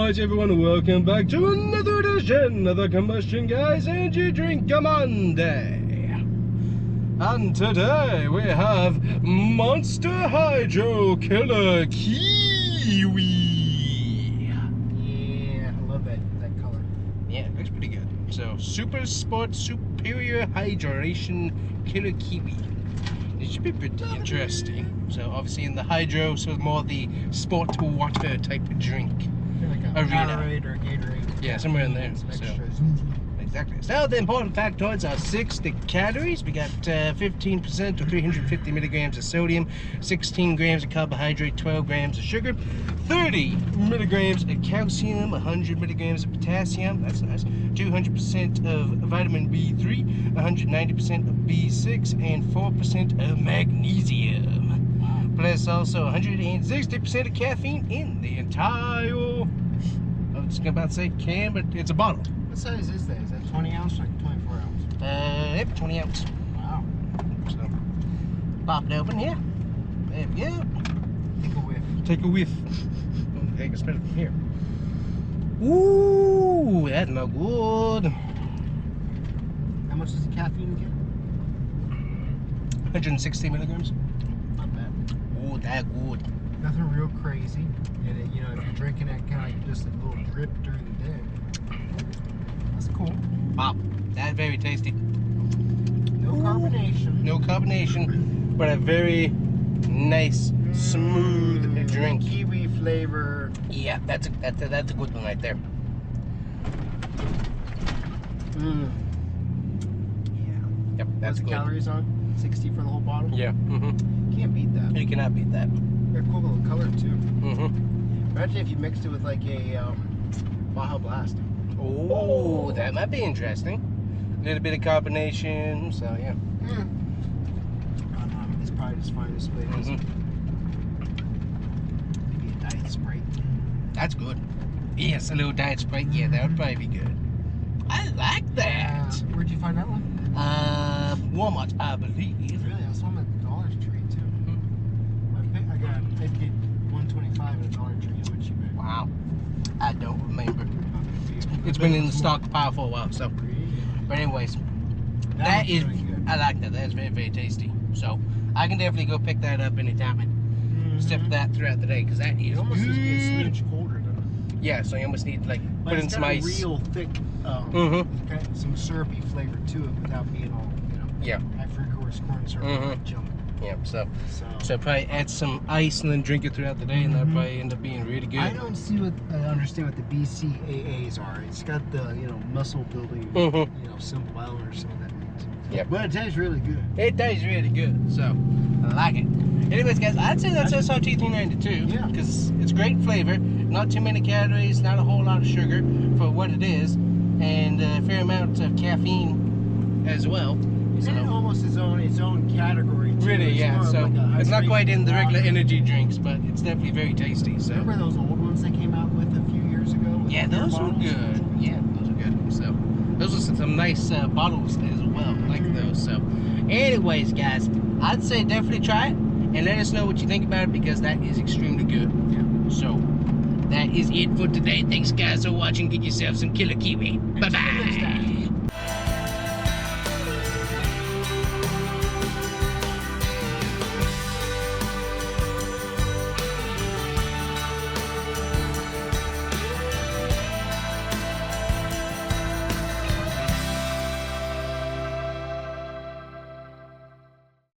Alright everyone, welcome back to another edition of the Combustion Guys Energy Drink Monday. And today we have Monster Hydro Killer Kiwi. Yeah, I love that color. Yeah, it looks pretty good. So, Super Sport Superior Hydration Killer Kiwi. It should be pretty interesting. So obviously in the hydro, so more the sport water type of drink. Like a Powerade or a Gatorade. Yeah, somewhere in there. Some So. extras. Exactly. So the important factoids are 60 calories. We got 15% or 350 milligrams of sodium, 16 grams of carbohydrate, 12 grams of sugar, 30 milligrams of calcium, 100 milligrams of potassium, that's nice, 200% of vitamin B3, 190% of B6, and 4% of magnesium. Plus also 160% of caffeine in the entire, I was about to say can, but it's a bottle. What size is that? Is that 20 ounce or like 24 ounce? Yep, 20 ounce. Wow. So, pop it open here. There we go. Take a whiff. Take a whiff. Okay, I can smell it from here. Ooh, that smells good. How much is the caffeine again? 160 milligrams. Not bad. Oh, that good. Nothing real crazy. And it, you know, if you're drinking that kind of like just a little drip during the day, that's cool. Wow, that's very tasty. No carbonation. No carbonation, but a very nice, smooth drink. Kiwi flavor. Yeah, that's a good one right there. Yeah. Yep, that's What's the good. calories on? 60 for the whole bottle? Yeah. Can't beat that. You cannot beat that. Got a cool little color too. Mm-hmm. Imagine if you mixed it with like a Baja Blast. Oh, that might be interesting. A little bit of carbonation, so yeah. Oh, no, it's probably just fine this flavors. Maybe a Diet Sprite. That's good. Yes, a little Diet Sprite. Yeah, that would probably be good. I like that. Where'd you find that one? Walmart, I believe. Really? I saw them at the Dollar Tree too. I paid $1.25 at a Dollar Tree. How much you paid? Wow. I don't remember. It's been in the stock pile for a while, so. But anyways, that is, really good. I like that. That's very, very tasty. So I can definitely go pick that up anytime and sip that throughout the day, because that is It almost good. needs to be a smidge colder, doesn't it? Yeah, so you almost need to like But put in it's some got a ice. real thick, kind of some syrupy flavor to it without being all, you know, Yeah. high fructose corn syrup junk. Yeah, so So probably add some ice and then drink it throughout the day, and that'll probably end up being really good. I don't understand what the BCAAs are. It's got the, you know, muscle building, you know, symbol. I don't understand what that means. Yeah. But it tastes really good. It tastes really good, so I like it. Anyways, guys, I'd say that's SRT 392 Yeah. because it's great flavor, not too many calories, not a whole lot of sugar for what it is, and a fair amount of caffeine as well. It's So, in almost its own category too. really, It's yeah. more of So like a it's not quite in the hydration regular water. energy drinks, but it's definitely very tasty. So Remember those old ones they came out with a few years ago? with yeah, the beer those were bottles? good. Yeah, those are good. So those are some nice bottles as well, like those. So, anyways, guys, I'd say definitely try it and let us know what you think about it, because that is extremely good. Yeah. So that is it for today. Thanks, guys, for watching. Get yourself some Killer Kiwi. Bye bye.